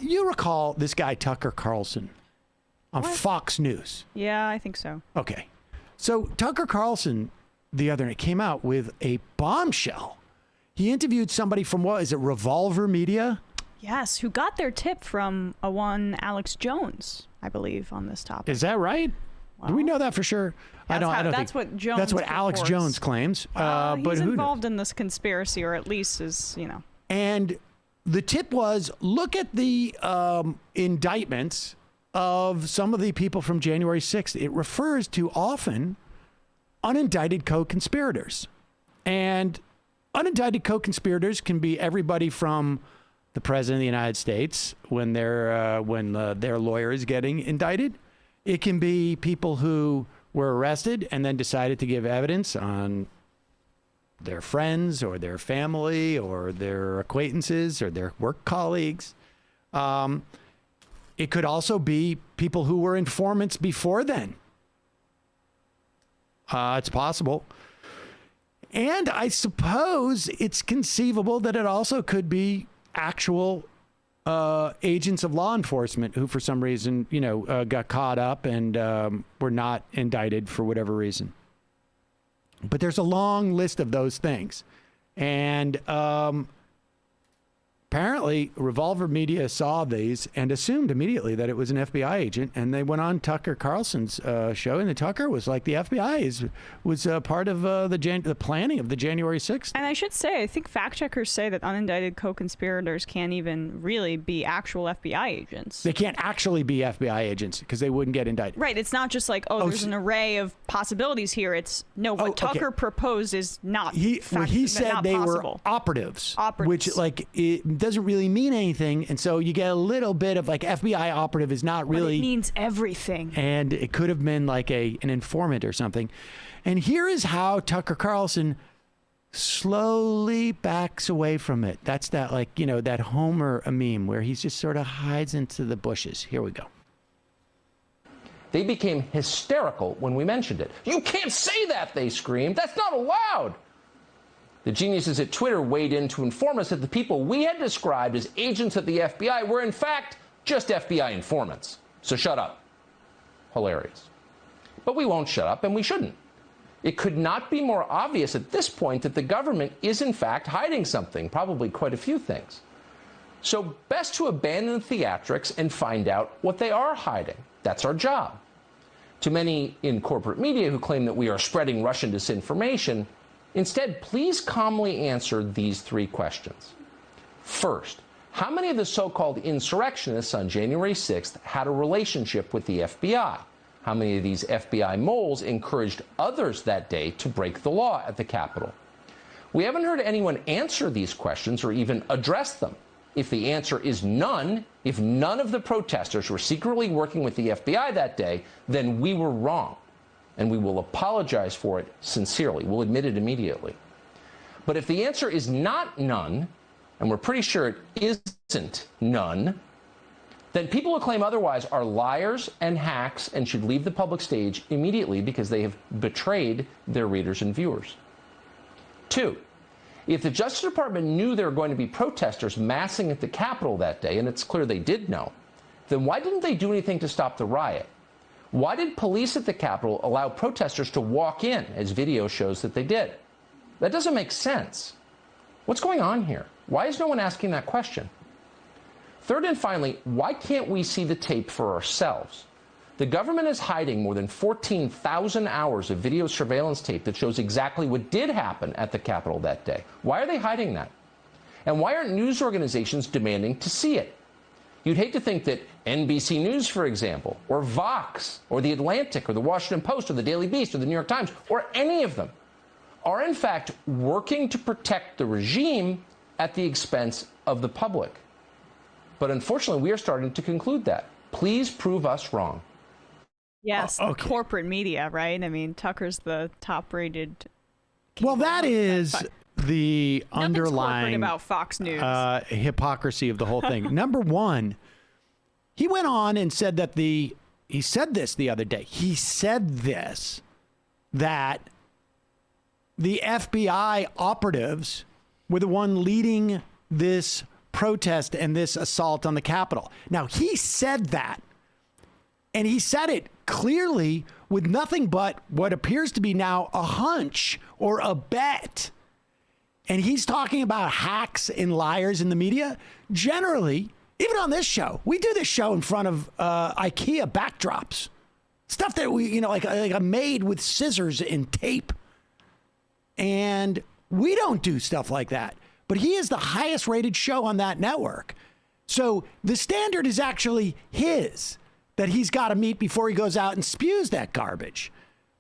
You recall this guy, Tucker Carlson, on What? Fox News. Yeah, I think so. Okay. So Tucker Carlson the other night came out with a bombshell. He interviewed somebody from, what is it, Revolver Media? Yes, who got their tip from a one Alex Jones, I believe, on this topic. Is that right? Do we know that for sure? I don't That's think what Jones that's what Alex reports. Jones claims. But he's who involved in this conspiracy, or at least is, And the tip was, look at the indictments of some of the people from January 6th. It refers to often unindicted co-conspirators. And unindicted co-conspirators can be everybody from the president of the United States when their lawyer is getting indicted. It can be people who were arrested and then decided to give evidence on their friends or their family or their acquaintances or their work colleagues. It could also be people who were informants before then. It's possible. And I suppose it's conceivable that it also could be actual agents of law enforcement who, for some reason, got caught up and were not indicted for whatever reason. But there's a long list of those things. And apparently, Revolver Media saw these and assumed immediately that it was an FBI agent. And they went on Tucker Carlson's show. And Tucker was like, the FBI was part of the planning of the January 6th. And I should say, I think fact checkers say that unindicted co-conspirators can't even really be actual FBI agents. They can't actually be FBI agents because they wouldn't get indicted. Right. It's not just like, there's an array of possibilities here. It's what Tucker proposed is not. He said not they possible. were operatives, Operatives. which it doesn't really mean anything. And so you get a little bit of like FBI operative is not really. But it means everything. And it could have been like an informant or something. And here is how Tucker Carlson slowly backs away from it. That's that that Homer meme where he just sort of hides into the bushes. Here we go. They became hysterical when we mentioned it. You can't say that, they screamed. That's not allowed. The geniuses at Twitter weighed in to inform us that the people we had described as agents at the FBI were, in fact, just FBI informants. So shut up. Hilarious. But we won't shut up, and we shouldn't. It could not be more obvious at this point that the government is, in fact, hiding something, probably quite a few things. So best to abandon the theatrics and find out what they are hiding. That's our job. To many in corporate media who claim that we are spreading Russian disinformation, instead, please calmly answer these three questions. First, how many of the so-called insurrectionists on January 6th had a relationship with the FBI? How many of these FBI moles encouraged others that day to break the law at the Capitol? We haven't heard anyone answer these questions or even address them. If the answer is none, if none of the protesters were secretly working with the FBI that day, then we were wrong. And we will apologize for it sincerely. We'll admit it immediately. But if the answer is not none, and we're pretty sure it isn't none, then people who claim otherwise are liars and hacks and should leave the public stage immediately because they have betrayed their readers and viewers. Two, if the Justice Department knew there were going to be protesters massing at the Capitol that day, and it's clear they did know, then why didn't they do anything to stop the riot? Why did police at the Capitol allow protesters to walk in, as video shows that they did? That doesn't make sense. What's going on here? Why is no one asking that question? Third and finally, why can't we see the tape for ourselves? The government is hiding more than 14,000 hours of video surveillance tape that shows exactly what did happen at the Capitol that day. Why are they hiding that? And why aren't news organizations demanding to see it? You'd hate to think that NBC News, for example, or Vox, or The Atlantic, or The Washington Post, or The Daily Beast, or The New York Times, or any of them are in fact working to protect the regime at the expense of the public. But unfortunately, we are starting to conclude that. Please prove us wrong. Yes, Okay. corporate media, right? I mean, Tucker's the top-rated. Well, that is the Nothing's underlying corporate about Fox News. hypocrisy of the whole thing. Number one, he went on and said that he said this the other day. He said this, that the FBI operatives were the one leading this protest and this assault on the Capitol. Now, he said that, and he said it clearly with nothing but what appears to be now a hunch or a bet. And he's talking about hacks and liars in the media. Generally, even on this show, we do this show in front of IKEA backdrops. Stuff that we, like a maid with scissors and tape. And we don't do stuff like that. But he is the highest rated show on that network. So the standard is actually his, that he's got to meet before he goes out and spews that garbage.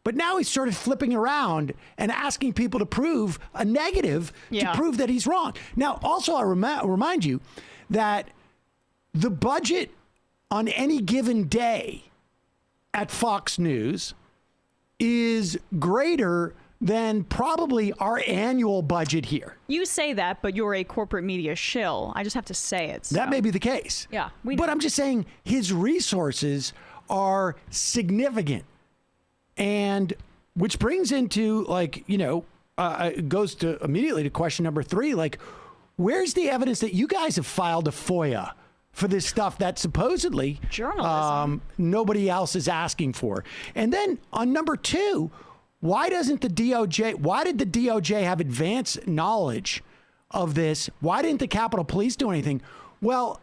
But now he's sort of flipping around and asking people to prove a negative to prove that he's wrong. Now, also, I remind you that the budget on any given day at Fox News is greater than probably our annual budget here. You say that, but you're a corporate media shill. I just have to say it. So. That may be the case. Yeah, but I'm just saying his resources are significant. And which brings into goes to immediately to question number 3. Like, where's the evidence that you guys have filed a FOIA for this stuff that supposedly journalism nobody else is asking for? And then on number 2, why did the DOJ have advance knowledge of this? Why didn't the Capitol Police do anything? Well,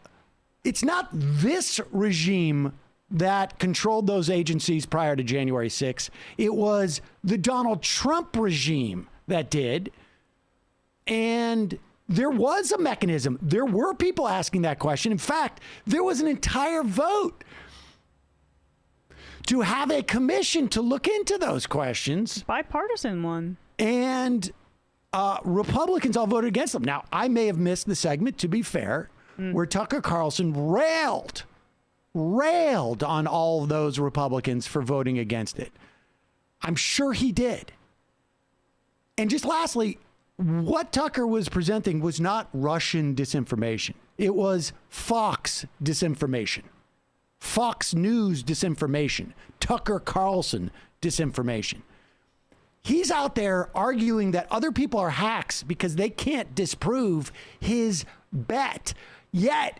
it's not this regime that controlled those agencies prior to January 6th. It was the Donald Trump regime that did. And there was a mechanism. There were people asking that question. In fact, there was an entire vote to have a commission to look into those questions. Bipartisan one. And Republicans all voted against them. Now, I may have missed the segment, to be fair, where Tucker Carlson railed on all of those Republicans for voting against it. I'm sure he did. And just lastly, what Tucker was presenting was not Russian disinformation. It was Fox disinformation. Fox News disinformation, Tucker Carlson disinformation. He's out there arguing that other people are hacks because they can't disprove his bet. Yet,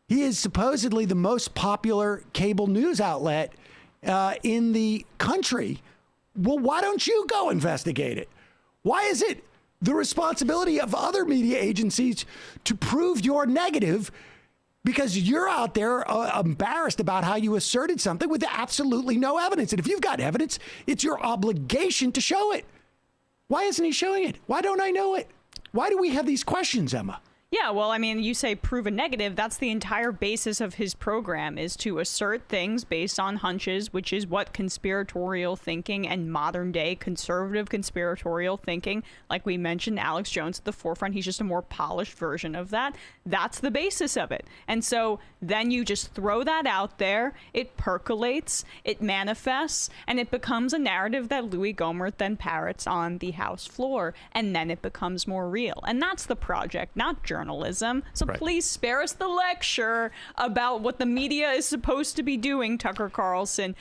he is supposedly the most popular cable news outlet in the country. Well, why don't you go investigate it? Why is it the responsibility of other media agencies to prove you're negative? Because you're out there embarrassed about how you asserted something with absolutely no evidence. And if you've got evidence, it's your obligation to show it. Why isn't he showing it? Why don't I know it? Why do we have these questions, Emma? Yeah, well, I mean, you say prove a negative. That's the entire basis of his program, is to assert things based on hunches, which is what conspiratorial thinking and modern day conservative conspiratorial thinking, like we mentioned, Alex Jones at the forefront. He's just a more polished version of that. That's the basis of it. And so then you just throw that out there. It percolates, it manifests, and it becomes a narrative that Louis Gohmert then parrots on the House floor. And then it becomes more real. And that's the project, not journalism. So please spare us the lecture about what the media is supposed to be doing, Tucker Carlson.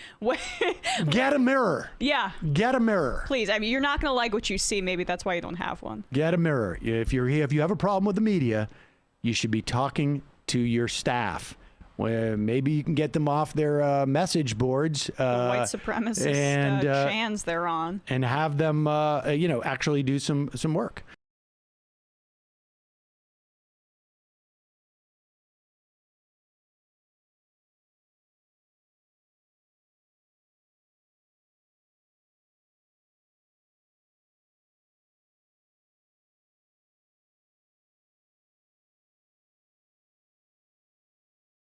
Get a mirror. Yeah. Get a mirror. Please. I mean, you're not going to like what you see. Maybe that's why you don't have one. Get a mirror. If you have a problem with the media, you should be talking to your staff. Well, maybe you can get them off their message boards. The white supremacist chans they're on. And have them, actually do some work.